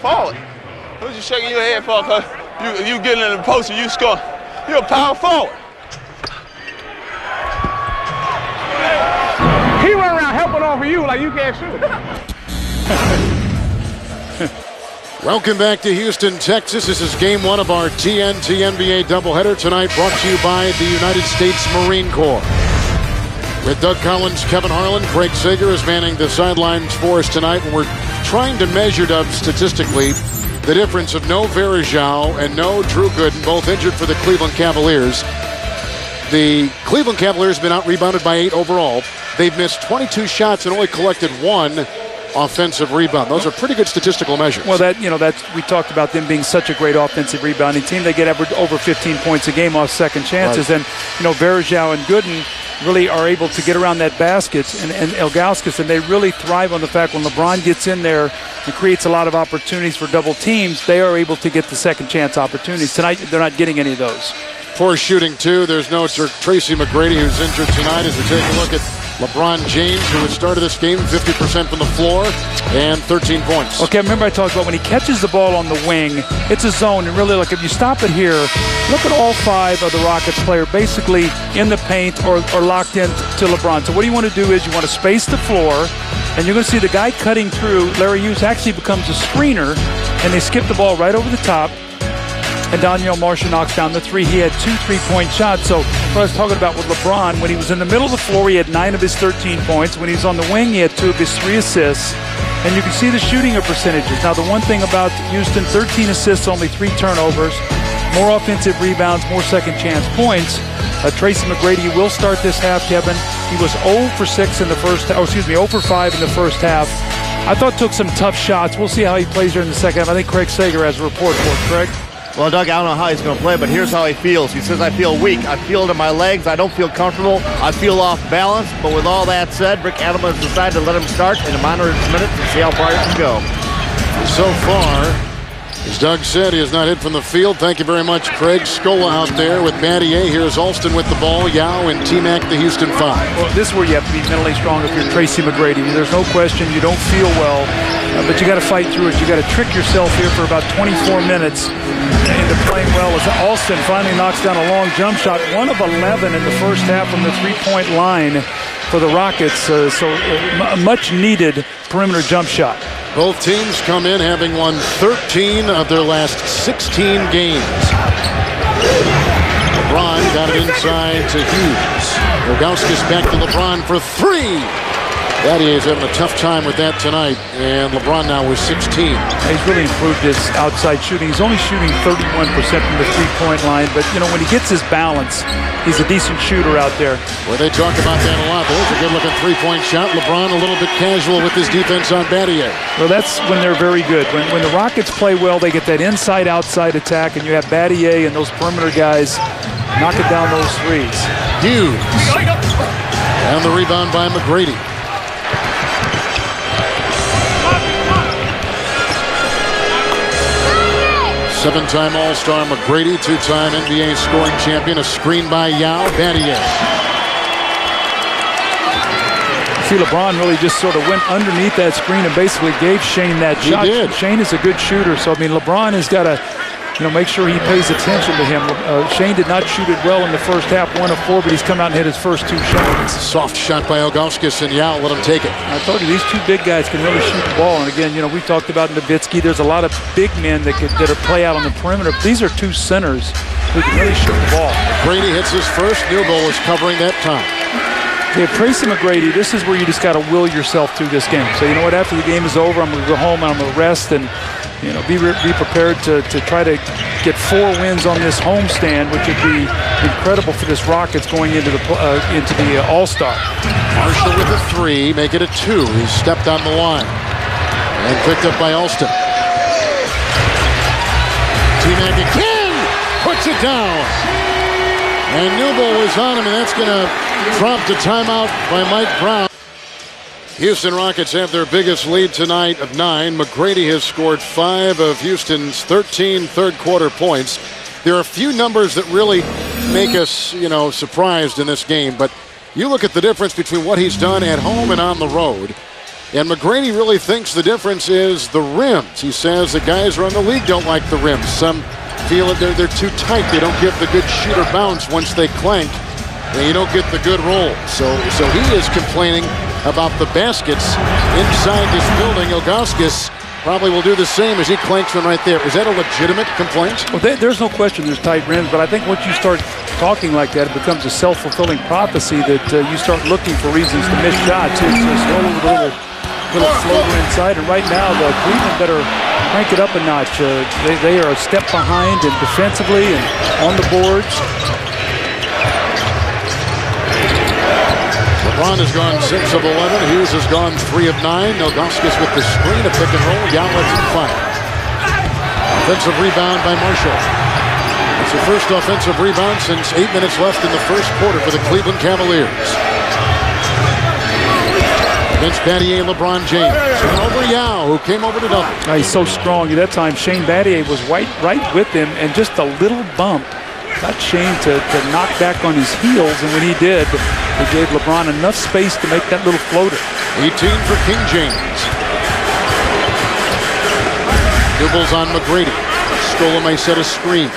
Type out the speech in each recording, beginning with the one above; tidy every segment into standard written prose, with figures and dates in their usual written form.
forward. What you shaking your head for? Cause you getting in the post and you score. You're a power forward. He went around helping over you like you can't shoot. Welcome back to Houston, Texas. This is game one of our TNT NBA doubleheader tonight, brought to you by the United States Marine Corps. With Doug Collins, Kevin Harlan, Craig Sager is manning the sidelines for us tonight. And we're trying to measure, Doug, statistically, the difference of no Varejao and no Drew Gooden, both injured for the Cleveland Cavaliers. The Cleveland Cavaliers have been out-rebounded by 8 overall. They've missed 22 shots and only collected 1 offensive rebound. Those are pretty good statistical measures. Well, we talked about them being such a great offensive rebounding team. They get over 15 points a game off second chances. Right. And, Varejao and Gooden really are able to get around that basket, and Ilgauskas, and they really thrive on the fact when LeBron gets in there and creates a lot of opportunities for double teams, they are able to get the second chance opportunities. Tonight, they're not getting any of those. Poor shooting, too. There's no Tracy McGrady, who's injured tonight, as we take a look at LeBron James, who had started this game 50% from the floor and 13 points. Okay, remember I talked about when he catches the ball on the wing, it's a zone. And really, if you stop it here, look at all 5 of the Rockets players basically in the paint or locked in to LeBron. So what you want to do is you want to space the floor, and you're going to see the guy cutting through, Larry Hughes, actually becomes a screener, and they skip the ball right over the top. And Daniel Marshall knocks down the 3. He had 2 3-point shots. So what I was talking about with LeBron, when he was in the middle of the floor, he had 9 of his 13 points. When he was on the wing, he had 2 of his 3 assists. And you can see the shooting percentages. Now, the one thing about Houston, 13 assists, only 3 turnovers, more offensive rebounds, more second chance points. Tracy McGrady will start this half, Kevin. He was 0 for 6 in the first, 0 for 5 in the first half. I thought took some tough shots. We'll see how he plays here in the second half. I think Craig Sager has a report for it. Craig? Well, Doug, I don't know how he's going to play, but here's how he feels. He says, I feel weak. I feel it in my legs. I don't feel comfortable. I feel off balance. But with all that said, Rick Adelman has decided to let him start in a minor minutes and see how far he can go. So far, as Doug said, he has not hit from the field. Thank you very much, Craig. Scola out there with Battier. Here's Alston with the ball. Yao and T-Mac, the Houston 5. Well, this is where you have to be mentally strong if you're Tracy McGrady. There's no question you don't feel well, but you got to fight through it. You got to trick yourself here for about 24 minutes into playing well. As Alston finally knocks down a long jump shot, 1 of 11 in the first half from the 3-point line for the Rockets. So much needed perimeter jump shot. Both teams come in having won 13 of their last 16 games. LeBron got it inside to Hughes. Ilgauskas back to LeBron for 3. Battier's having a tough time with that tonight, and LeBron now with 16. He's really improved his outside shooting. He's only shooting 31% from the 3-point line, but when he gets his balance, he's a decent shooter out there. Well, they talk about that a lot. There's a good-looking 3-point shot. LeBron a little bit casual with his defense on Battier. Well, that's when they're very good. When the Rockets play well, they get that inside-outside attack, and you have Battier and those perimeter guys knocking down those threes. Hughes. And the rebound by McGrady. 7-time All-Star McGrady, 2-time NBA scoring champion. A screen by Yao. Battier. See, LeBron really just sort of went underneath that screen and basically gave Shane that shot. He did. Shane is a good shooter, so LeBron has got to make sure he pays attention to him. Shane did not shoot it well in the first half, 1 of 4, but he's come out and hit his first 2 shots. Soft shot by Ilgauskas, and Yao let him take it. I told you, these 2 big guys can really shoot the ball. And again, we talked about Nowitzki. There's a lot of big men that play out on the perimeter. These are 2 centers who can really shoot the ball. Brady hits his first. Newbold is covering that time. Yeah, Tracy McGrady, this is where you just got to will yourself through this game. So, after the game is over, I'm going to go home and I'm going to rest and be prepared to try to get 4 wins on this homestand, which would be incredible for this Rockets going into the All-Star. Marshall with a 3, make it a 2. He stepped on the line and picked up by Alston. T-Mac again puts it down, and Newbold was on him, and that's going to prompt a timeout by Mike Brown. Houston Rockets have their biggest lead tonight of 9. McGrady has scored 5 of Houston's 13 third-quarter points. There are a few numbers that really make us, surprised in this game. But you look at the difference between what he's done at home and on the road. And McGrady really thinks the difference is the rims. He says the guys around the league don't like the rims. Some feel that they're too tight. They don't give the good shooter bounce once they clank, and you don't get the good roll. So he is complaining about the baskets inside this building. Ilgauskas probably will do the same as he clanks one right there. Is that a legitimate complaint? Well, there's no question there's tight rims, but I think once you start talking like that, it becomes a self-fulfilling prophecy that you start looking for reasons to miss shots. It's just all over the little floater inside, and right now the Cleveland better crank it up a notch. They are a step behind and defensively and on the boards. LeBron has gone 6 of 11. Hughes has gone 3 of 9. Ilgauskas with the screen, a pick and roll. Yao lets him fire. Offensive rebound by Marshall. It's the first offensive rebound since 8 minutes left in the first quarter for the Cleveland Cavaliers. Against Battier, LeBron James. And over Yao, who came over to double. He's so strong. At that time, Shane Battier was right with him, and just a little bump got Shane to knock back on his heels, and when he did, he gave LeBron enough space to make that little floater. 18 for King James. Dribbles on McGrady. Scola may set a screen.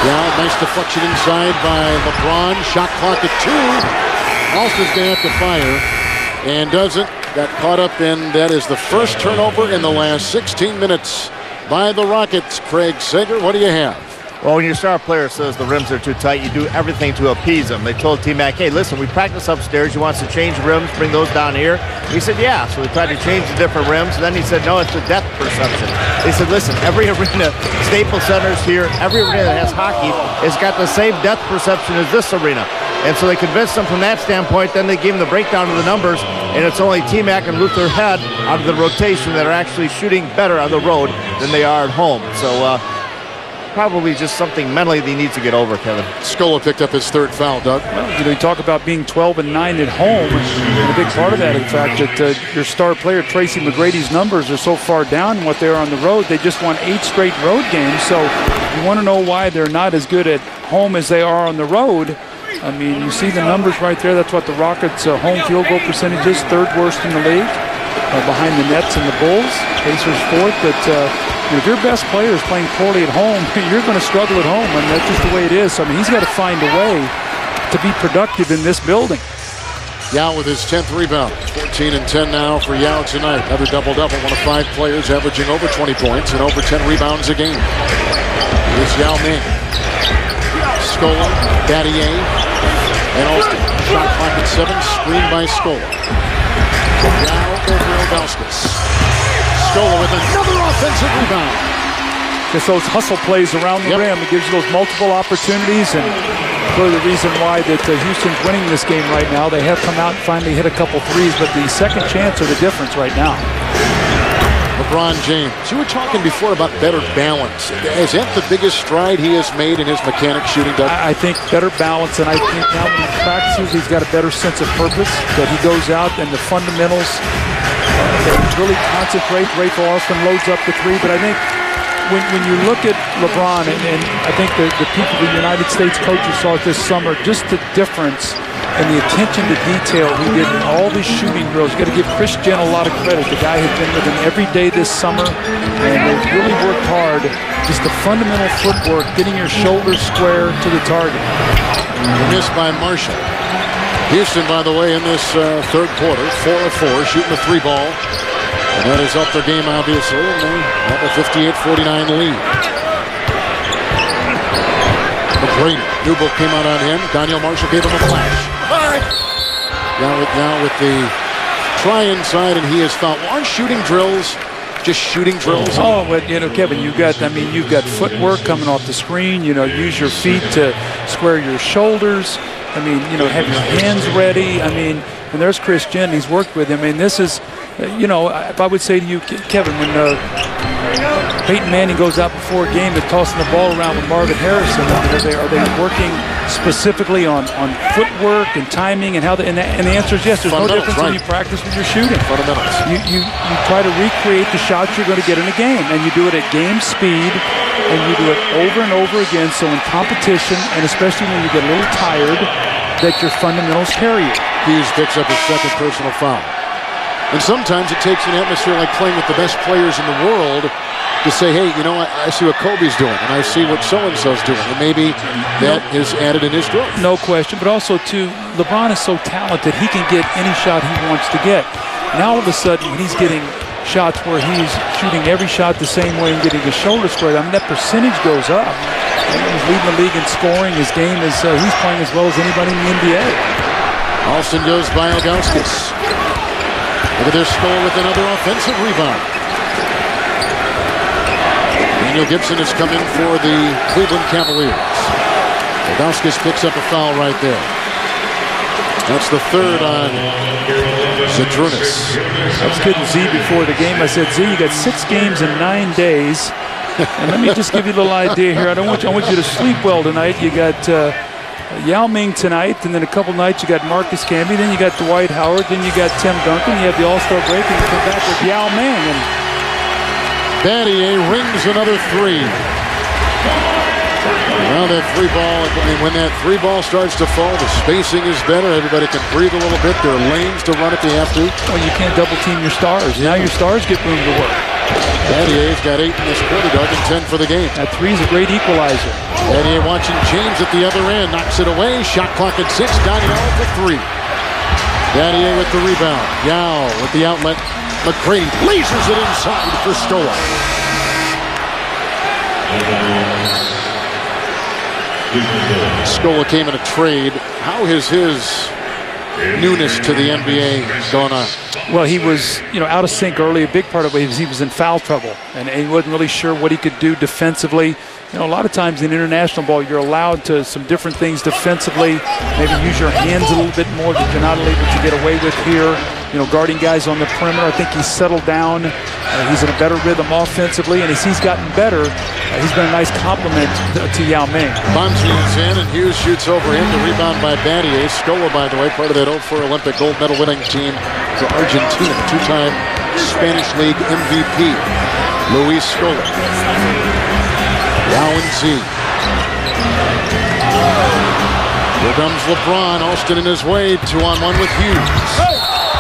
Yeah, nice deflection inside by LeBron. Shot clock at 2. Alston's going to have to fire, and doesn't. Got caught up in, that is the first turnover in the last 16 minutes by the Rockets. Craig Sager, what do you have? Well, when your star player says the rims are too tight, you do everything to appease them. They told T-Mac, hey, listen, we practice upstairs. You want us to change rims, bring those down here? He said, yeah. So we tried to change the different rims. And then he said, no, it's a depth perception. They said, listen, every arena, Staples Center's here, every arena that has hockey has got the same depth perception as this arena. And so they convinced them from that standpoint. Then they gave them the breakdown of the numbers, and it's only T-Mac and Luther Head out of the rotation that are actually shooting better on the road than they are at home. So probably just something mentally they need to get over, Kevin. Scola picked up his 3rd foul, Doug. Well, you talk about being 12 and 9 at home, and a big part of that is the fact that your star player, Tracy McGrady's numbers are so far down in what they are on the road. They just won 8 straight road games, so you want to know why they're not as good at home as they are on the road. I mean, you see the numbers right there. That's what the Rockets' home field goal percentage is, 3rd worst in the league, behind the Nets and the Bulls. Pacers 4th, but if your best player is playing poorly at home, you're going to struggle at home, and that's just the way it is. So, I mean, he's got to find a way to be productive in this building. Yao with his 10th rebound. 14 and 10 now for Yao tonight. Another double-double, one of 5 players averaging over 20 points and over 10 rebounds a game. Here's Yao Ming. Scola, Battier, and Alston. Shot clock at 7, screened by Scola. Yao over Ilgauskas. Scola with another offensive rebound. Just those hustle plays around the rim. It gives you those multiple opportunities, and clearly the reason why that Houston's winning this game right now. They have come out and finally hit a couple threes, but the second chance are the difference right now. LeBron James. You were talking before about better balance. Is that the biggest stride he has made in his mechanic shooting, Doug? I think better balance, and I think now when he practices, he's got a better sense of purpose, that he goes out and the fundamentals, that he really concentrates. Rachel Austin loads up the 3, but I think when you look at LeBron, and I think the people, the United States coaches saw it this summer, just the difference and the attention to detail he did in all these shooting drills. You got to give Chris Jen a lot of credit. The guy has been with him every day this summer, and they've really worked hard. Just the fundamental footwork, getting your shoulders square to the target. Missed by Marshall. Houston, by the way, in this 3rd quarter, 4 of 4, shooting the 3 ball. And that has helped their game, obviously, and they have a 58-49 lead. McGrady. Newbook came out on him. Daniel Marshall gave him a flash. Now with the try inside, and he has fouled. Aren't shooting drills just shooting drills? Oh, well, Kevin, you've got footwork coming off the screen. Use your feet to square your shoulders. Have your hands ready. When there's Chris Jen, he's worked with him. This is, if I would say to you, Kevin, when Peyton Manning goes out before a game and tossing the ball around with Marvin Harrison, are they working specifically on footwork and timing and how? And the answer is yes. There's no difference when you practice when you're shooting. Fundamentals. You try to recreate the shots you're going to get in a game, and you do it at game speed, and you do it over and over again. So in competition, and especially when you get a little tired, that your fundamentals carry you. Hughes picks up his second personal foul. And sometimes it takes an atmosphere like playing with the best players in the world to say, hey, you know, I see what Kobe's doing, and I see what so-and-so's doing. And maybe that is added in his growth. No question. But also, too, LeBron is so talented, he can get any shot he wants to get. Now, all of a sudden, when he's getting shots where he's shooting every shot the same way and getting his shoulder squared, I mean, that percentage goes up. He's leading the league in scoring. His game is, he's playing as well as anybody in the NBA. Alston goes by Ilgauskas. Look at their score with another offensive rebound. Daniel Gibson has come in for the Cleveland Cavaliers. Ilgauskas picks up a foul right there. That's the third on Zydrunas. I was kidding Z before the game. I said, Z, you got 6 games in 9 days. And let me just give you a little idea here. I want you to sleep well tonight. You got Yao Ming tonight, and then a couple nights you got Marcus Camby, then you got Dwight Howard, then you got Tim Duncan, you have the All-Star break, and you come back with Yao Ming. And Battier rings another 3. Well, that 3 ball, when that 3 ball starts to fall, the spacing is better. Everybody can breathe a little bit. There are lanes to run if they have to. Well, you can't double team your stars. Now your stars get room to work. Battier's got 8 in this quarter, Doug, and 10 for the game. That 3 is a great equalizer. Battier watching James at the other end, knocks it away. Shot clock at 6. Daniel for 3. Battier with the rebound. Yao with the outlet. McGrady lasers it inside for Scola. Scola came in a trade. How has his newness to the NBA gone on? Well, he was, out of sync early. A big part of it was he was in foul trouble, and he wasn't really sure what he could do defensively. A lot of times in international ball, you're allowed to some different things defensively. Maybe use your hands a little bit more that you're not able to get away with here. Guarding guys on the perimeter. I think he's settled down. He's in a better rhythm offensively, and as he's gotten better, he's been a nice compliment to Yao Ming. Bonzi is in, and Hughes shoots over him. The rebound by Battier. Scola, by the way, part of that 04 Olympic gold medal winning team for Argentina. 2-time Spanish League MVP. Luis Scola. Yao and Z. Here comes LeBron. Alston in his way. 2-on-1 with Hughes.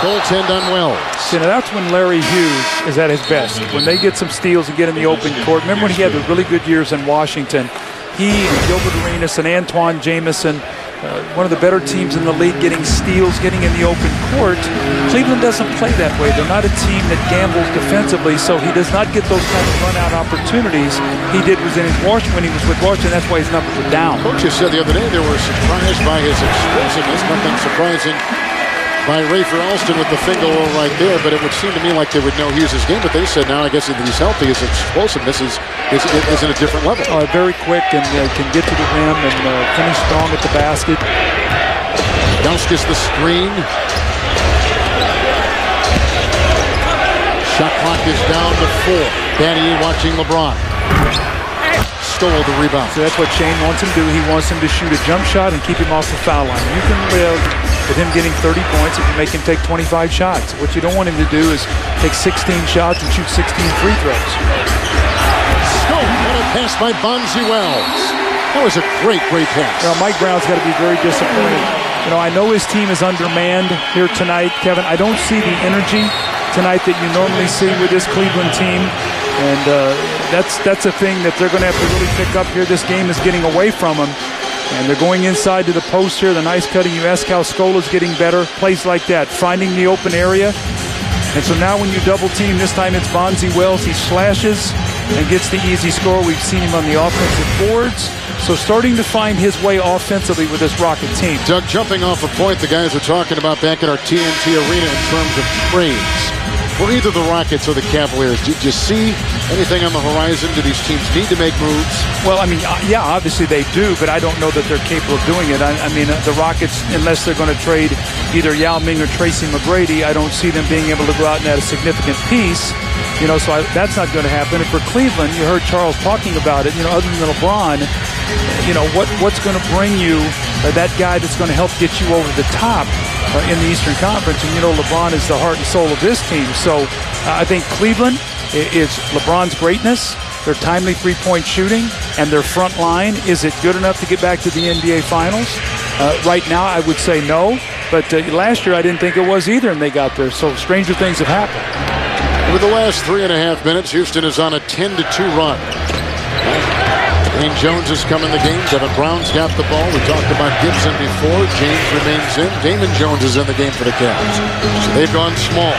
Goaltend on Wells. See, now that's when Larry Hughes is at his best. When they get some steals and get in the open court. Remember when he had the really good years in Washington? He and Gilbert Arenas and Antoine Jamison, one of the better teams in the league, getting steals, getting in the open court. Cleveland doesn't play that way. They're not a team that gambles defensively, so he does not get those kind of run-out opportunities he did when he was with Washington. That's why his numbers were down. Coaches said the other day they were surprised by his explosiveness. Nothing surprising by Rafer Alston with the finger roll right there, but it would seem to me like they would know Hughes' game, but they said now I guess if he's healthy, his explosiveness is in a different level. Very quick and can get to the rim and finish strong at the basket. Ilgauskas the screen. Shot clock is down to 4. Battier watching LeBron. Stole the rebound. So that's what Shane wants him to do. He wants him to shoot a jump shot and keep him off the foul line. You can live with him getting 30 points if you make him take 25 shots. What you don't want him to do is take 16 shots and shoot 16 free throws. What a pass by Bonzi Wells. That was a great pass. Mike Brown's got to be very disappointed. I know his team is undermanned here tonight, Kevin. I don't see the energy tonight that you normally see with this Cleveland team. And that's a thing that they're going to have to really pick up here. This game is getting away from them. And they're going inside to the post here. The nice cutting. You ask how Scola's getting better. Plays like that. Finding the open area. And so now when you double team, this time it's Bonzi Wells. He slashes and gets the easy score. We've seen him on the offensive boards. So starting to find his way offensively with this Rocket team. Doug, jumping off a point the guys were talking about back at our TNT Arena in terms of trades. For either the Rockets or the Cavaliers, did you see anything on the horizon? Do these teams need to make moves? Well, yeah, obviously they do, but I don't know that they're capable of doing it. The Rockets, unless they're going to trade either Yao Ming or Tracy McGrady, I don't see them being able to go out and add a significant piece. So that's not going to happen. And for Cleveland, you heard Charles talking about it, other than LeBron, what's going to bring you that guy that's going to help get you over the top in the Eastern Conference? And LeBron is the heart and soul of this team. So I think Cleveland is LeBron's greatness, their timely three-point shooting, and their front line. Is it good enough to get back to the NBA Finals? Right now, I would say no. But last year I didn't think it was either, and they got there. So stranger things have happened. Over the last 3.5 minutes, Houston is on a 10-2 run. Dane Jones has come in the game. Devin Brown's got the ball. We talked about Gibson before. James remains in. Damon Jones is in the game for the Cavs. So they've gone small.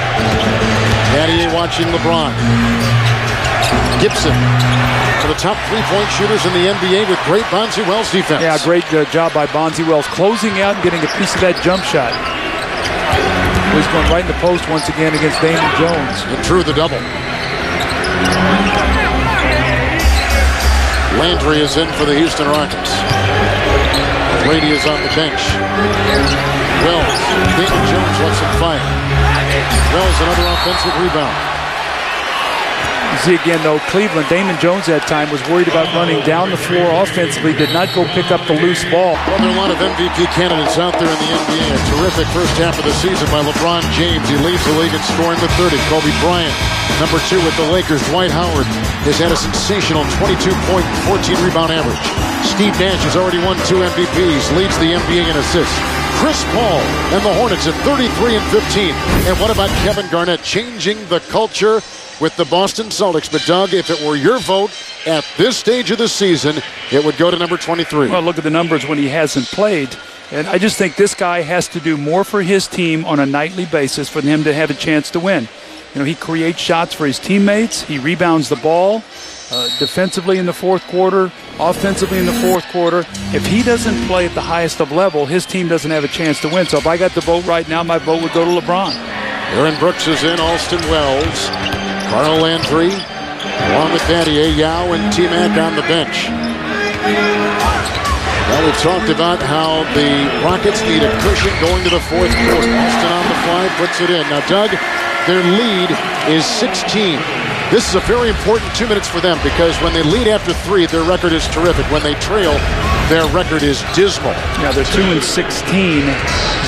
Battier watching LeBron. Gibson, for the top three-point shooters in the NBA with great Bonzi Wells defense. Yeah, great job by Bonzi Wells closing out and getting a piece of that jump shot. He's going right in the post once again against Damon Jones. And drew the double. Landry is in for the Houston Rockets. Brady is on the bench. Wells, Damon Jones lets him fire. Wells, another offensive rebound. You see again, though, Cleveland, Damon Jones that time was worried about running down the floor offensively, did not go pick up the loose ball. Well, there are a lot of MVP candidates out there in the NBA. A terrific first half of the season by LeBron James. He leads the league in scoring with 30. Kobe Bryant, number 2 with the Lakers. Dwight Howard has had a sensational 22-point, 14-rebound average. Steve Nash has already won 2 MVPs, leads the NBA in assists. Chris Paul and the Hornets at 33 and 15. And what about Kevin Garnett changing the culture with the Boston Celtics? But Doug, if it were your vote at this stage of the season, it would go to number 23. Well, look at the numbers when he hasn't played. And I just think this guy has to do more for his team on a nightly basis for him to have a chance to win. You know, he creates shots for his teammates. He rebounds the ball defensively in the fourth quarter, offensively in the fourth quarter. If he doesn't play at the highest of level, his team doesn't have a chance to win. So if I got the vote right now, my vote would go to LeBron. Aaron Brooks is in, Alston Wells, Carl Landry, along with Battier, Yao, and T-Mac on the bench. Well, we've talked about how the Rockets need a cushion going to the fourth quarter. Alston on the fly, puts it in. Now, Doug, their lead is 16. This is a very important 2 minutes for them because when they lead after 3, their record is terrific. When they trail, their record is dismal. Yeah, they're 2-16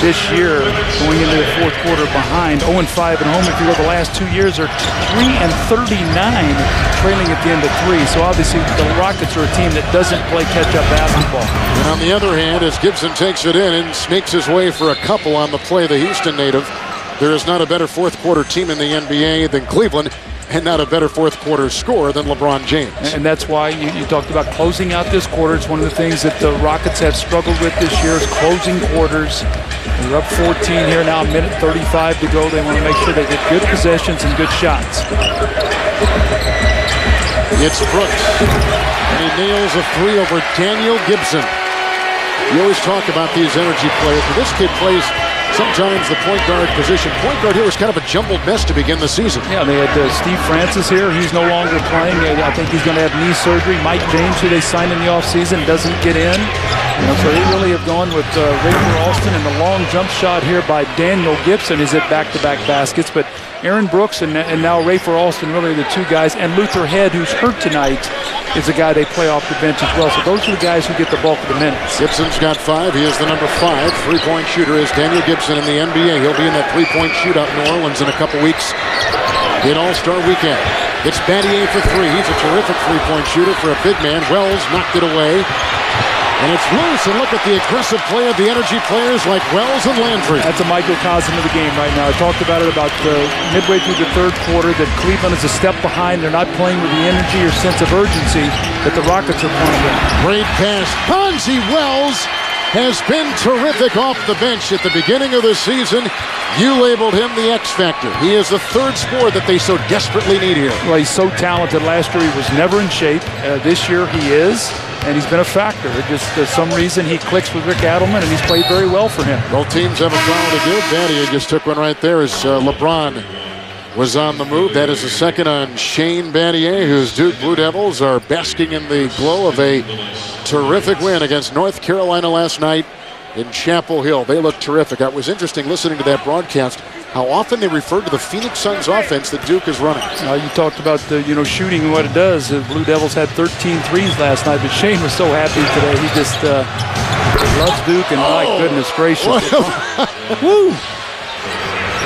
this year, going into the fourth quarter behind. 0-5 at home. If you look, the last 2 years are 3-39, trailing at the end of 3. So obviously the Rockets are a team that doesn't play catch-up basketball. And on the other hand, as Gibson takes it in and sneaks his way for a couple on the play, the Houston native, there is not a better fourth quarter team in the NBA than Cleveland, and not a better fourth quarter scorer than LeBron James. And that's why you talked about closing out this quarter. It's one of the things that the Rockets have struggled with this year is closing quarters. They're up 14 here now, a minute 35 to go. They want to make sure they get good possessions and good shots. It's Brooks, and he nails a 3 over Daniel Gibson. You always talk about these energy players, but this kid plays sometimes the point guard position. Point guard here was kind of a jumbled mess to begin the season. Yeah, they had Steve Francis here. He's no longer playing. I think he's going to have knee surgery. Mike James, who they signed in the offseason, doesn't get in. You know, so they really have gone with Rafer Alston, and the long jump shot here by Daniel Gibson is at back-to-back baskets. But Aaron Brooks and now Rafer Alston really are the 2 guys. And Luther Head, who's hurt tonight, is a guy they play off the bench as well. So those are the guys who get the bulk of the minutes. Gibson's got 5. He is the number 5 three-point shooter is Daniel Gibson in the NBA. He'll be in that three-point shootout in New Orleans in a couple weeks in All-Star Weekend. It's Battier for 3. He's a terrific three-point shooter for a big man. Wells knocked it away. And it's loose, and look at the aggressive play of the energy players like Wells and Landry. That's a microcosm of the game right now. I talked about it about midway through the third quarter that Cleveland is a step behind. They're not playing with the energy or sense of urgency that the Rockets are playing with. Great pass. Bonzi Wells has been terrific off the bench at the beginning of the season. You labeled him the X Factor. He is the third scorer that they so desperately need here. Well, he's so talented. Last year he was never in shape. This year he is. And he's been a factor. It just, for some reason, he clicks with Rick Adelman, and he's played very well for him. Both teams have a foul to give. Battier just took one right there as LeBron was on the move. That is the second on Shane Battier, whose Duke Blue Devils are basking in the glow of a terrific win against North Carolina last night in Chapel Hill. They look terrific. It was interesting listening to that broadcast, how often they referred to the Phoenix Suns offense that Duke is running. You talked about shooting and what it does. The Blue Devils had 13 threes last night, but Shane was so happy today. He just loves Duke, and my goodness gracious. Woo!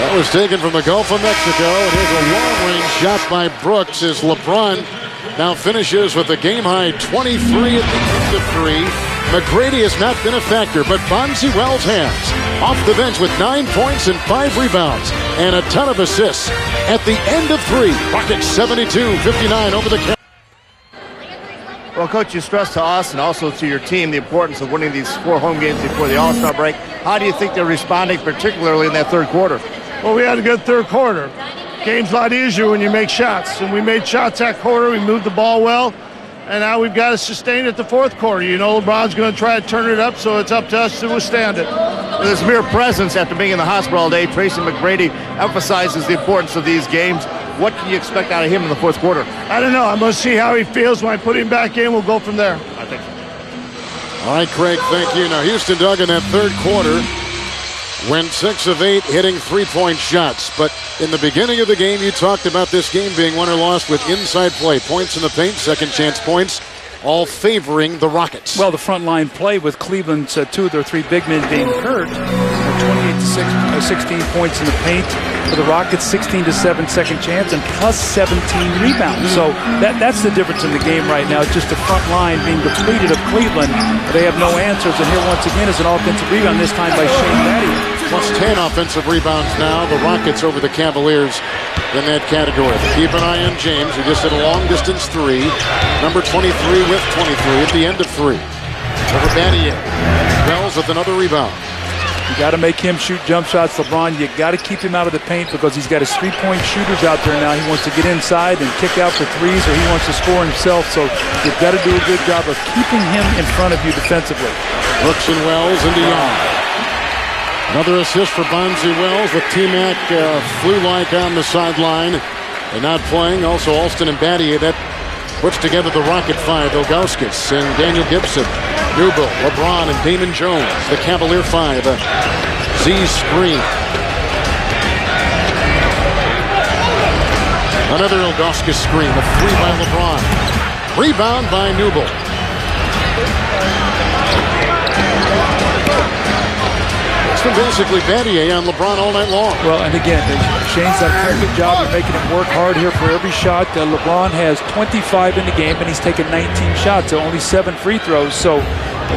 That was taken from the Gulf of Mexico. And here's a long-range shot by Brooks as LeBron now finishes with a game-high 23 at the end of 3. McGrady has not been a factor, but Bonzi Wells has. Off the bench with 9 points and 5 rebounds and a ton of assists. At the end of 3, Rockets 72-59 over the Cavs. Well, Coach, you stressed to us and also to your team the importance of winning these 4 home games before the All-Star break. How do you think they're responding, particularly in that third quarter? Well, we had a good third quarter. Game's a lot easier when you make shots, and we made shots that quarter. We moved the ball well, and now we've got to sustain it the fourth quarter. You know, LeBron's going to try to turn it up, so it's up to us to withstand it. His mere presence after being in the hospital all day, Tracy McGrady emphasizes the importance of these games. What can you expect out of him in the fourth quarter? I don't know. I'm going to see how he feels. When I put him back in, we'll go from there. I think so. All right, Craig, thank you. Now, Houston Dug in that third quarter went 6 of 8, hitting 3-point shots. But in the beginning of the game, you talked about this game being won or lost with inside play. Points in the paint, second chance points, all favoring the Rockets. Well, the front line play with Cleveland's 2 of their 3 big men being hurt. 28-16 points in the paint for the Rockets, 16-7 second chance, and plus 17 rebounds. So that's the difference in the game right now. It's just the front line being depleted of Cleveland. They have no answers, and here once again is an offensive rebound, this time by Shane Battier. Plus 10 offensive rebounds now. The Rockets over the Cavaliers in that category. Keep an eye on James, who just hit a long-distance 3. Number 23 with 23 at the end of 3. Over Battier. Wells with another rebound. You got to make him shoot jump shots, LeBron. You got to keep him out of the paint because he's got his 3-point shooters out there now. He wants to get inside and kick out for threes, or he wants to score himself. So you've got to do a good job of keeping him in front of you defensively. Brooks and Wells into Young. Another assist for Bonzi Wells with T-Mac flu-like on the sideline. They're not playing. Also, Alston and Battier. That puts together the Rocket 5. Ilgauskas and Daniel Gibson. Newbill, LeBron, and Damon Jones. The Cavalier 5. Z screen. Another Ilgauskas screen. A 3 by LeBron. Rebound by Newbill. It's been basically Battier on LeBron all night long. Well, and again, Shane's done a very good job of making him work hard here for every shot. LeBron has 25 in the game, and he's taken 19 shots, so only 7 free throws. So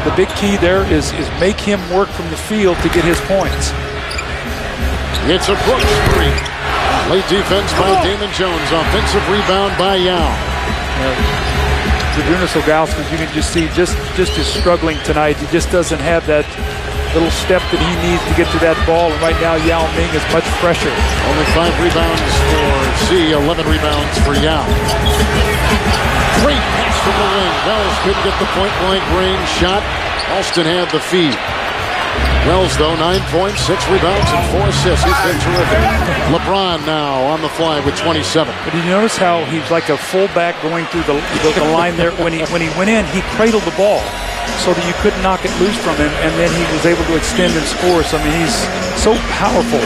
the big key there is make him work from the field to get his points. It's a Brooks screen. Late defense by Damon Jones. Offensive rebound by Yao. Zydrunas Ilgauskas, you can just see, just is struggling tonight. He just doesn't have that little step that he needs to get to that ball. And right now, Yao Ming is much fresher. Only 5 rebounds for Z, 11 rebounds for Yao. Great pass from the wing. Wells couldn't get the point-blank range shot. Alston had the feed. Wells, though, 9 points, 6 rebounds, and 4 assists. He's been terrific. LeBron now on the fly with 27. But did you notice how he's like a fullback going through the line there? When he went in, he cradled the ball so that you couldn't knock it loose from him, and then he was able to extend and score. So, I mean, he's so powerful.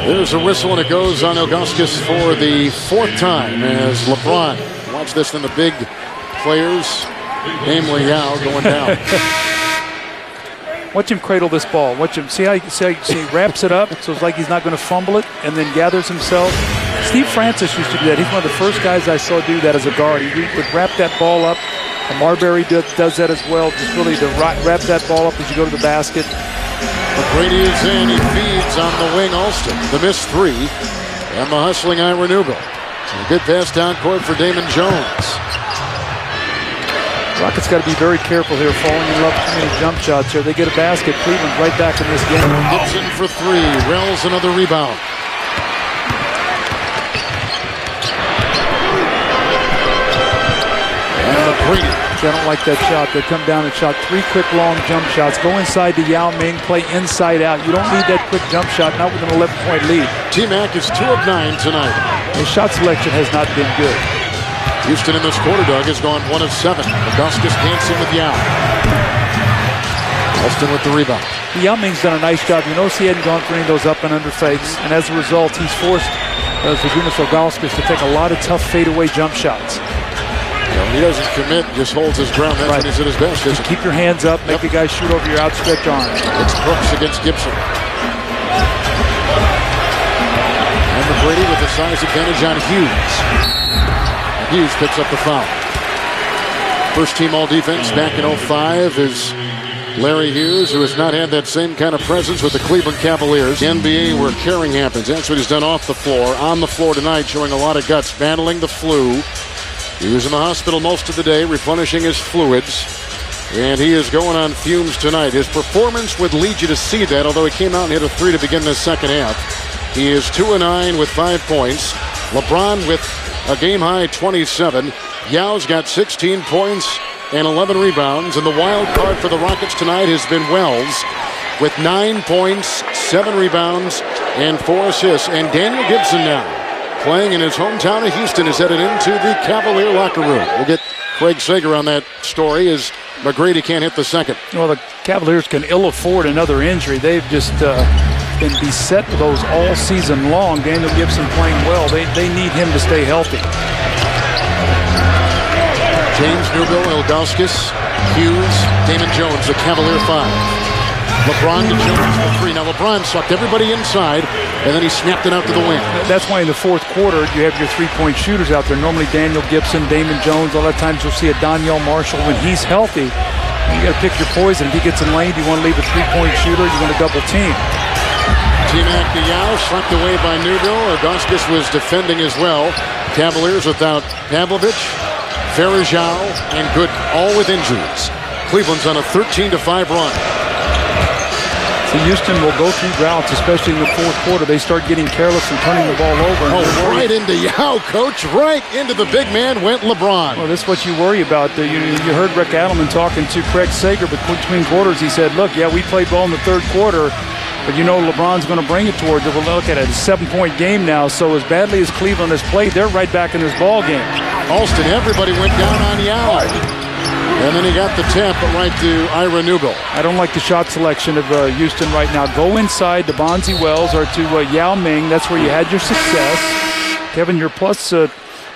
There's a whistle, and it goes on Ilgauskas for the 4th time as LeBron. Watch this, then the big players, namely Yao, going down. Watch him cradle this ball. Watch him. See how he wraps it up, so it's like he's not going to fumble it, and then gathers himself. Steve Francis used to do that. He's one of the first guys I saw do that as a guard. He would wrap that ball up. Marbury does that as well, just really to wrap that ball up as you go to the basket. McGrady is in. He feeds on the wing Alston. The missed 3. And the hustling Ira Newbill. A good pass down court for Damon Jones. Rockets got to be very careful here, falling in love with too many jump shots here. They get a basket. Cleveland's right back in this game. Gibson for 3. Wells another rebound. And McGrady. I don't like that shot. They come down and shot 3 quick long jump shots. Go inside to Yao Ming, play inside out. You don't need that quick jump shot, not with an 11-point lead. T-Mac is 2 of 9 tonight. His shot selection has not been good. Houston in this quarter, Doug, has gone 1 of 7. Ilgauskas dancing with Yao. Alston with the rebound. Yao Ming's done a nice job. You notice he hadn't gone for any of those up and under fakes, and as a result, he's forced Zydrunas Ilgauskas to take a lot of tough fadeaway jump shots. When he doesn't commit, just holds his ground. That's when he's at his best. Just keep your hands up, make the guy shoot over your outstretched arm. It's Brooks against Gibson. McGrady with the size advantage on Hughes. Hughes picks up the foul. First team all defense back in 05 is Larry Hughes, who has not had that same kind of presence with the Cleveland Cavaliers. The NBA where caring happens. That's what he's done off the floor. On the floor tonight, showing a lot of guts, battling the flu. He was in the hospital most of the day, replenishing his fluids. And he is going on fumes tonight. His performance would lead you to see that, although he came out and hit a 3 to begin the second half. He is 2-9 with 5 points. LeBron with a game-high 27. Yao's got 16 points and 11 rebounds. And the wild card for the Rockets tonight has been Wells with 9 points, 7 rebounds, and 4 assists. And Daniel Gibson now, playing in his hometown of Houston, is headed into the Cavalier locker room. We'll get Craig Sager on that story as McGrady can't hit the second. Well, the Cavaliers can ill afford another injury. They've just been beset with those all season long. Daniel Gibson playing well. They need him to stay healthy. James Newbill, Ilgauskas, Hughes, Damon Jones, the Cavalier 5. LeBron to Jones for 3. Now LeBron sucked everybody inside, and then he snapped it out to the wing. That's why in the fourth quarter you have your three-point shooters out there. Normally Daniel Gibson, Damon Jones. A lot of times you'll see a Donyell Marshall. When he's healthy, you got to pick your poison. If he gets in lane, do you want to leave a three-point shooter? You want to double team. T-Mac to Yao, slapped away by Newbill. Ilgauskas was defending as well. Cavaliers without Pavlovich, Farajao, and Gooden, all with injuries. Cleveland's on a 13-5 run. So Houston will go through droughts, especially in the fourth quarter. They start getting careless and turning the ball over. Oh, right into Yao, coach. Right into the big man went LeBron. Well, that's what you worry about. You heard Rick Adelman talking to Craig Sager between quarters. He said, look, yeah, we played well in the third quarter, but you know LeBron's going to bring it towards it. We'll look at it. It's a 7-point game now, so as badly as Cleveland has played, they're right back in this ball game. Alston, everybody went down on Yao. And then he got the tap right to Ira Newbill. I don't like the shot selection of Houston right now. Go inside to Bonzi Wells or to Yao Ming. That's where you had your success. Kevin, you're plus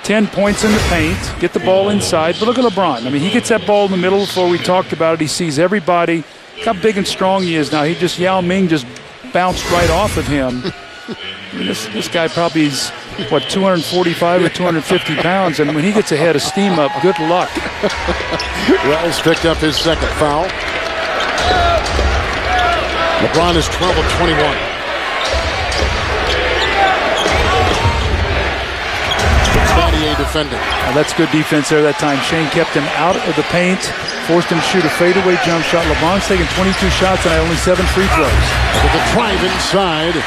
10 points in the paint. Get the ball inside. But look at LeBron. I mean, he gets that ball in the middle before we talked about it. He sees everybody. Look how big and strong he is now. Yao Ming just bounced right off of him. I mean, this guy probably is, 245 or 250 pounds, and when he gets a head of steam up, good luck. Wells picked up his second foul. LeBron is 12 of 21. Battier defending. Now that's good defense there that time. Shane kept him out of the paint, forced him to shoot a fadeaway jump shot. LeBron's taking 22 shots and only 7 free throws. With the drive inside,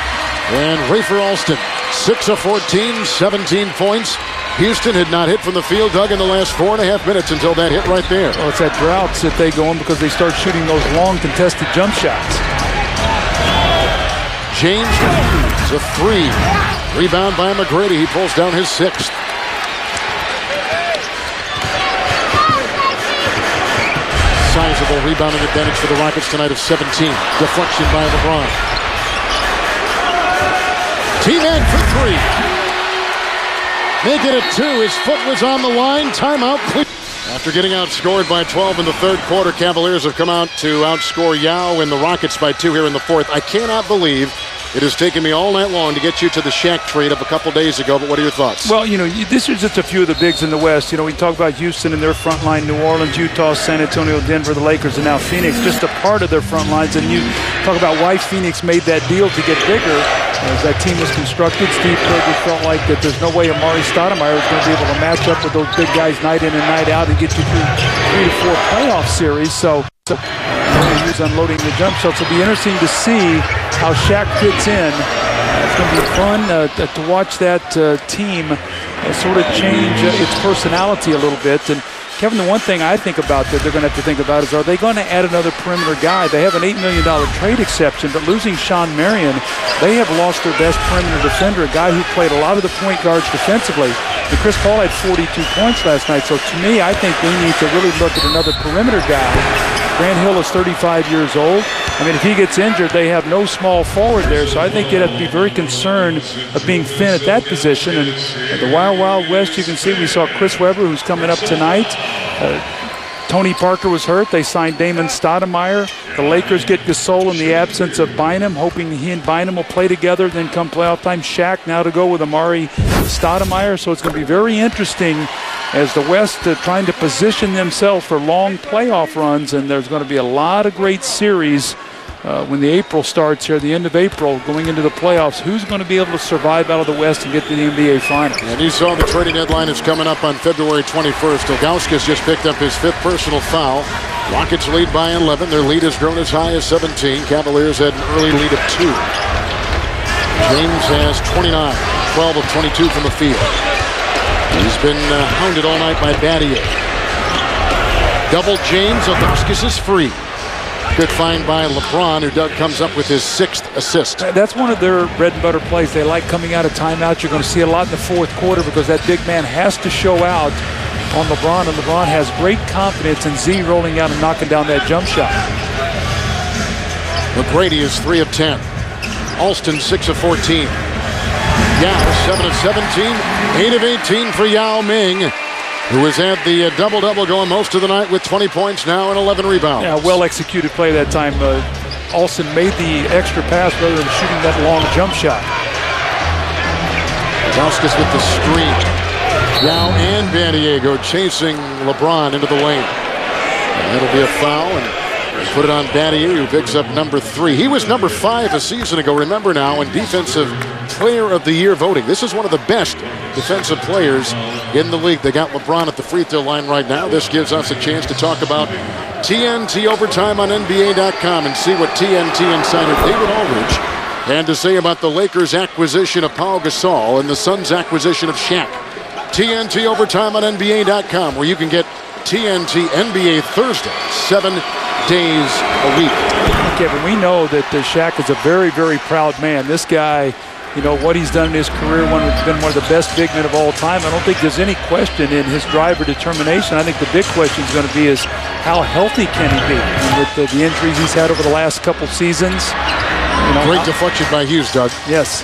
and Rafer Alston, 6 of 14, 17 points. Houston had not hit from the field, Doug, in the last 4.5 minutes until that hit right there. Well, it's that droughts that they go in because they start shooting those long contested jump shots. James Hughes, a 3. Rebound by McGrady. He pulls down his 6th. Sizable rebounding advantage for the Rockets tonight of 17. Deflection by LeBron. T-Man for 3. Make it a 2. His foot was on the line. Timeout. After getting outscored by 12 in the third quarter, Cavaliers have come out to outscore Yao and the Rockets by 2 here in the fourth. I cannot believe it has taken me all night long to get you to the Shaq trade of a couple days ago, but what are your thoughts? Well, this is just a few of the bigs in the West. We talk about Houston and their front line, New Orleans, Utah, San Antonio, Denver, the Lakers, and now Phoenix, just a part of their front lines. And you talk about why Phoenix made that deal to get bigger. As that team was constructed, Steve Kerr felt like that there's no way Amari Stoudemire was going to be able to match up with those big guys night in and night out and get you through 3 to 4 playoff series. So he's unloading the jump shots. It'll be interesting to see how Shaq fits in. It's going to be fun to watch that team sort of change its personality a little bit. And Kevin, the one thing I think about that they're going to have to think about is, are they going to add another perimeter guy? They have an $8 million trade exception, but losing Sean Marion, they have lost their best perimeter defender, a guy who played a lot of the point guards defensively. And Chris Paul had 42 points last night. So to me, I think they need to really look at another perimeter guy. Grant Hill is 35 years old. I mean, if he gets injured, they have no small forward there. So I think you'd have to be very concerned of being thin at that position. And at the Wild Wild West, you can see we saw Chris Webber, who's coming up tonight. Tony Parker was hurt. They signed Damon Stoudemire. The Lakers get Gasol in the absence of Bynum, hoping he and Bynum will play together. Then come playoff time, Shaq now to go with Amari Stoudemire. So it's going to be very interesting as the West trying to position themselves for long playoff runs. And there's going to be a lot of great series when the April starts here, the end of April, going into the playoffs. Who's going to be able to survive out of the West and get to the NBA Finals? And you saw the trading deadline is coming up on February 21st. Ilgauskas just picked up his 5th personal foul. Rockets lead by 11. Their lead has grown as high as 17. Cavaliers had an early lead of 2. James has 29, 12 of 22 from the field. He's been hounded all night by Battier. Double James, Ilgauskas is free. Good find by LeBron, who Doug comes up with his 6th assist. That's one of their bread and butter plays. They like coming out of timeout. You're going to see a lot in the 4th quarter because that big man has to show out on LeBron, and LeBron has great confidence in Z rolling out and knocking down that jump shot. McGrady is 3 of 10. Alston 6 of 14. Yao 7 of 17. 8 of 18 for Yao Ming, who has had the double-double going most of the night with 20 points now and 11 rebounds. Yeah, well-executed play that time. Alston made the extra pass rather than shooting that long jump shot. Ilgauskas with the screen. Yao and Battier go chasing LeBron into the lane. And that'll be a foul, and put it on Battier, who picks up number 3. He was number 5 a season ago, remember now, in Defensive Player of the Year voting. This is one of the best defensive players in the league. They got LeBron at the free throw line right now. This gives us a chance to talk about TNT Overtime on NBA.com and see what TNT insider David Aldridge had to say about the Lakers' acquisition of Pau Gasol and the Suns' acquisition of Shaq. TNT Overtime on NBA.com, where you can get TNT NBA Thursday, 7 days a week. Kevin, we know that Shaq is a very, very proud man. This guy, you know, what he's done in his career, has been one of the best big men of all time. I don't think there's any question in his drive or determination. I think the big question is going to be is how healthy can he be? I mean, with the injuries he's had over the last couple seasons. You know, great deflection by Hughes, Doug. Yes.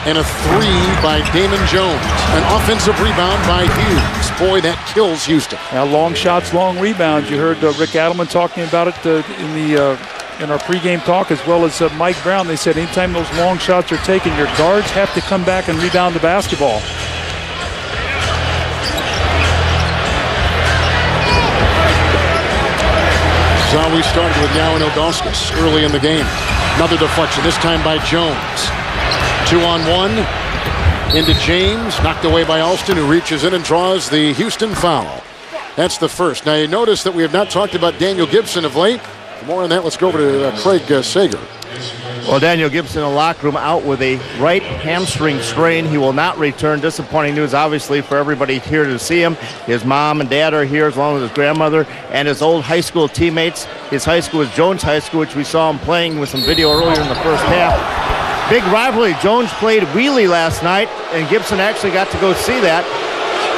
And a 3 by Damon Jones. An offensive rebound by Hughes. Boy, that kills Houston. Now, long shots, long rebounds. You heard Rick Adelman talking about it in our pregame talk, as well as Mike Brown. They said anytime those long shots are taken, your guards have to come back and rebound the basketball. So we started with Yao and Ilgauskas early in the game. Another deflection, this time by Jones. 2-on-1 into James, knocked away by Alston, who reaches in and draws the Houston foul. That's the first. Now you notice that we have not talked about Daniel Gibson of late. For more on that, let's go over to Craig Sager. Well, Daniel Gibson in the locker room out with a right hamstring strain. He will not return. Disappointing news, obviously, for everybody here to see him. His mom and dad are here, as well as his grandmother and his old high school teammates. His high school is Jones High School, which we saw him playing with some video earlier in the first half. Big rivalry. Jones played Wheelie last night, and Gibson actually got to go see that.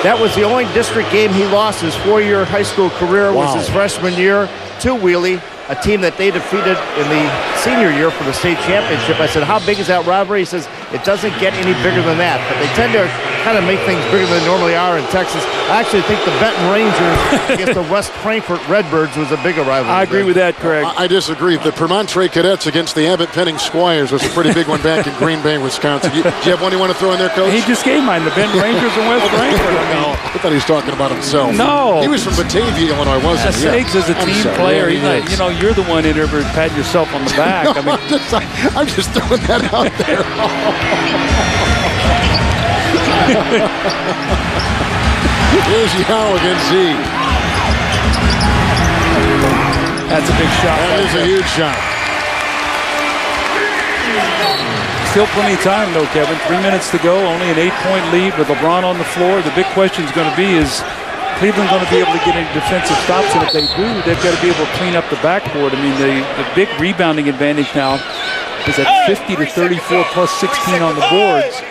That was the only district game he lost his 4-year high school career. Wow. Was his freshman year to Wheelie, a team that they defeated in the senior year for the state championship. I said, how big is that rivalry? He says, it doesn't get any bigger than that. But they tend to kind of make things bigger than they normally are in Texas. I actually think the Benton Rangers against the West Frankfort Redbirds was a bigger rivalry. I agree with that, Craig. I disagree. The Promontory Cadets against the Abbott Penning Squires was a pretty big one back in Green Bay, Wisconsin. Do you have one you want to throw in there, Coach? He just gave mine, the Benton Rangers and West Frankfort. I thought he was talking about himself. No. He was from Batavia, Illinois, wasn't he? Saggs is a team player. He's not, you know, you're the one in there patting yourself on the back. No, I'm just throwing that out there. Here's Yao against Z. That's a big shot. That is a huge shot. Still plenty of time, though, Kevin. 3 minutes to go. Only an 8-point lead with LeBron on the floor. The big question is going to be, is Cleveland going to be able to get any defensive stops? And if they do, they've got to be able to clean up the backboard. I mean, the big rebounding advantage now is at 50 to 34 plus 16 on the boards.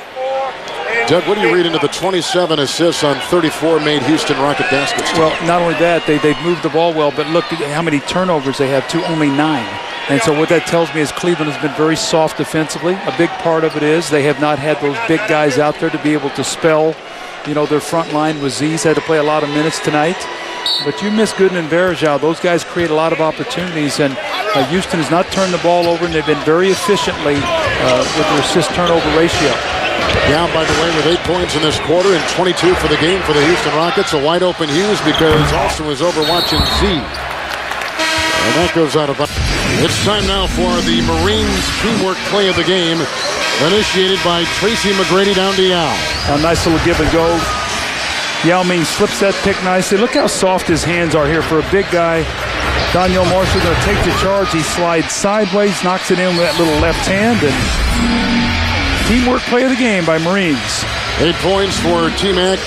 Doug, what do you read into the 27 assists on 34 made Houston Rocket baskets? Well, not only that, they've moved the ball well, but look at how many turnovers they have, only 9. And so what that tells me is Cleveland has been very soft defensively. A big part of it is they have not had those big guys out there to be able to spell, you know, their front line. With Z's had to play a lot of minutes tonight. But you miss Gooden and Varejao. Those guys create a lot of opportunities, and Houston has not turned the ball over, and they've been very efficiently with their assist-turnover ratio. Down, by the way, with 8 points in this quarter and 22 for the game for the Houston Rockets. A wide-open Hughes because Austin was over watching Z. And that goes out of bounds. It's time now for the Marines teamwork play of the game, initiated by Tracy McGrady down to Yao. A nice little give and go. Yao Ming slips that pick nicely. Look how soft his hands are here for a big guy. Daniel Marshall going to take the charge. He slides sideways, knocks it in with that little left hand, and teamwork play of the game by Marines. 8 points for T-Mac,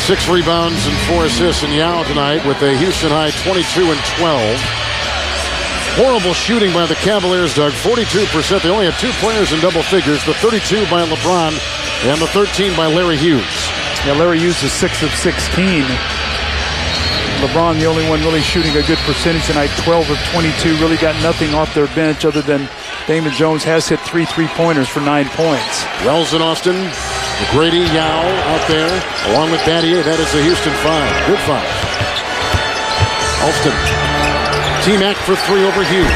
6 rebounds and 4 assists in Yao tonight with a Houston high 22 and 12. Horrible shooting by the Cavaliers, Doug. 42%. They only had 2 players in double figures. The 32 by LeBron and the 13 by Larry Hughes. Yeah, Larry Hughes is 6 of 16. LeBron, the only one really shooting a good percentage tonight, 12 of 22. Really got nothing off their bench other than Damon Jones has hit 3 3-pointers for 9 points. Wells and Austin, McGrady, Yao out there, along with Battier. That is the Houston 5. Good 5. Austin. T-Mac for 3 over Hughes.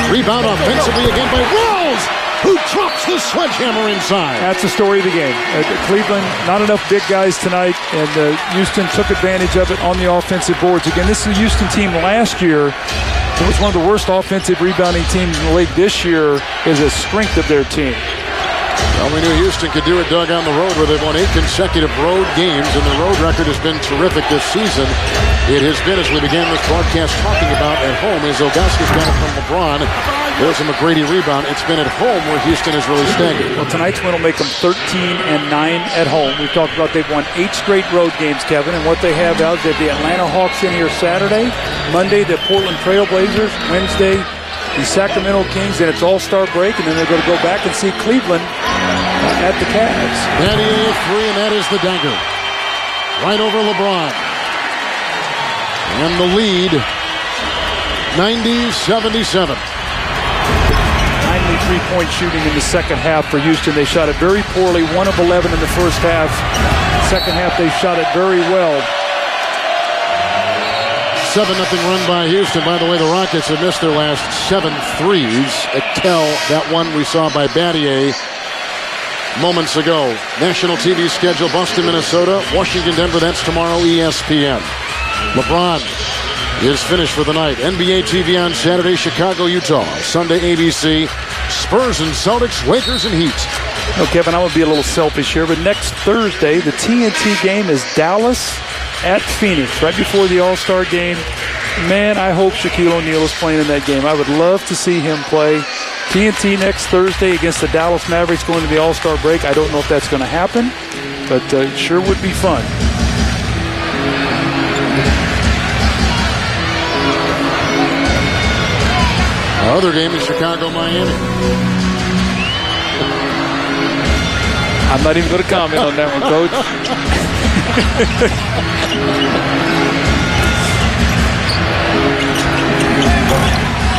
Rebound offensively again by Wells, who drops the sledgehammer inside. That's the story of the game. Cleveland, not enough big guys tonight, and Houston took advantage of it on the offensive boards. Again, this is the Houston team last year. It was one of the worst offensive rebounding teams in the league. This year is a strength of their team. Well, we knew Houston could do it, Doug, on the road where they've won 8 consecutive road games, and the road record has been terrific this season. It has been, as we began this broadcast talking about, at home, as Ilgauskas got it from LeBron. There's a McGrady rebound. It's been at home where Houston has really staggered. Well, tonight's win will make them 13 and 9 at home. We've talked about they've won 8 straight road games, Kevin, and what they have now is they have the Atlanta Hawks in here Saturday, Monday the Portland Trail Blazers, Wednesday the Sacramento Kings, and it's All-Star break, and then they're going to go back and see Cleveland at the Cavs. Battier 3, and that is the dagger. Right over LeBron. And the lead, 90-77. Timely three-point shooting in the second half for Houston. They shot it very poorly, 1 of 11 in the first half. Second half, they shot it very well. 7-0 run by Houston. By the way, the Rockets have missed their last 7 threes. Until that one we saw by Battier moments ago. National TV schedule: Boston, Minnesota, Washington, Denver. That's tomorrow, ESPN. LeBron is finished for the night. NBA TV on Saturday, Chicago, Utah. Sunday, ABC, Spurs and Celtics, Lakers and Heat. Oh, Kevin, I'm going to be a little selfish here, but next Thursday, the TNT game is Dallas at Phoenix, right before the All-Star game. Man, I hope Shaquille O'Neal is playing in that game. I would love to see him play. TNT next Thursday against the Dallas Mavericks going to the All-Star break. I don't know if that's going to happen, but it sure would be fun. Our other game is Chicago, Miami. I'm not even going to comment on that one, Coach.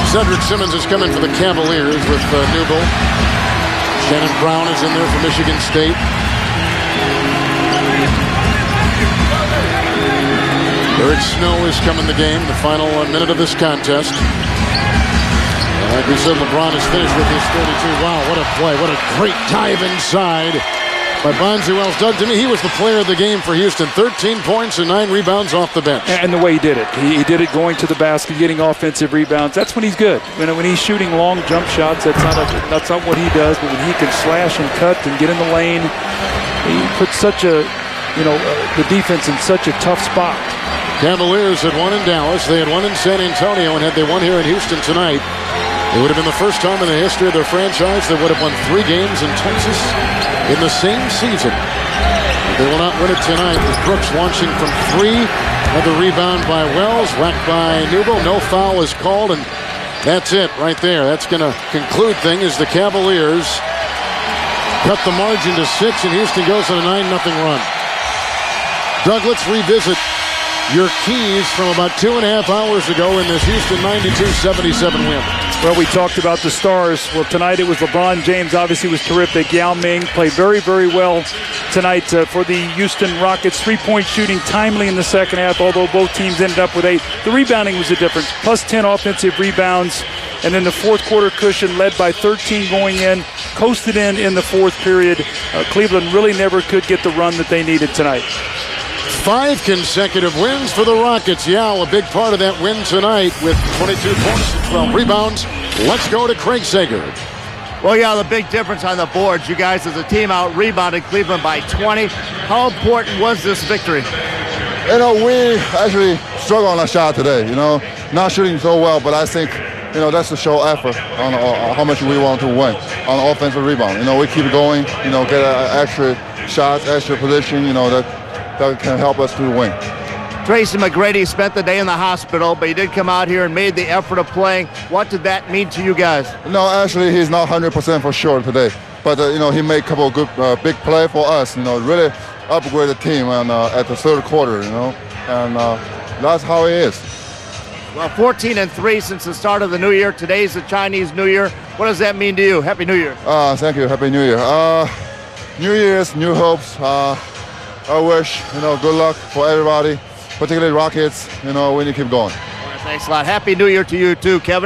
Cedric Simmons is coming for the Cavaliers with Newble. Shannon Brown is in there for Michigan State. Eric Snow is coming the game, the final minute of this contest. And like we said, LeBron is finished with his 32. Wow, what a play. What a great dive inside by Bonzi Wells. Doug, to me, he was the player of the game for Houston. 13 points and 9 rebounds off the bench. And the way he did it. He did it going to the basket, getting offensive rebounds. That's when he's good. When he's shooting long jump shots, that's not what he does. But when he can slash and cut and get in the lane, he puts such a, the defense in such a tough spot. Cavaliers had won in Dallas. They had won in San Antonio. And had they won here in Houston tonight, it would have been the first time in the history of their franchise they would have won 3 games in Texas in the same season. They will not win it tonight with Brooks launching from 3. Another rebound by Wells, whacked by Newble. No foul is called, and that's it right there. That's going to conclude things as the Cavaliers cut the margin to 6, and Houston goes on a 9-0 run. Doug, let's revisit your keys from about 2.5 hours ago in this Houston 92-77 win. Well, we talked about the stars. Well, tonight it was LeBron James, obviously was terrific. Yao Ming played very, very well tonight for the Houston Rockets. Three-point shooting timely in the second half, although both teams ended up with 8. The rebounding was the difference. Plus 10 offensive rebounds. And then the fourth quarter cushion led by 13 going in, coasted in the fourth period. Cleveland really never could get the run that they needed tonight. 5 consecutive wins for the Rockets. Yao, a big part of that win tonight with 22 points and 12 rebounds. Let's go to Craig Sager. Well, yeah, the big difference on the boards. You guys as a team out-rebounded Cleveland by 20. How important was this victory? You know, we actually struggled on our shot today, you know. Not shooting so well, but I think, you know, that's to show effort on how much we want to win on offensive rebound. You know, we keep going, you know, get extra shots, extra position, you know, that can help us to win. Tracy McGrady spent the day in the hospital, but he did come out here and made the effort of playing. What did that mean to you guys? No, actually, he's not 100% for sure today. But, you know, he made a couple of good big play for us, you know, really upgrade the team at the third quarter, you know, and that's how he is. Well, 14-3 since the start of the new year. Today's the Chinese New Year. What does that mean to you? Happy New Year. Thank you. Happy New Year. New Year's, new hopes. I wish, you know, good luck for everybody, particularly Rockets. You know, we need to keep going. All right, thanks a lot. Happy New Year to you too, Kevin.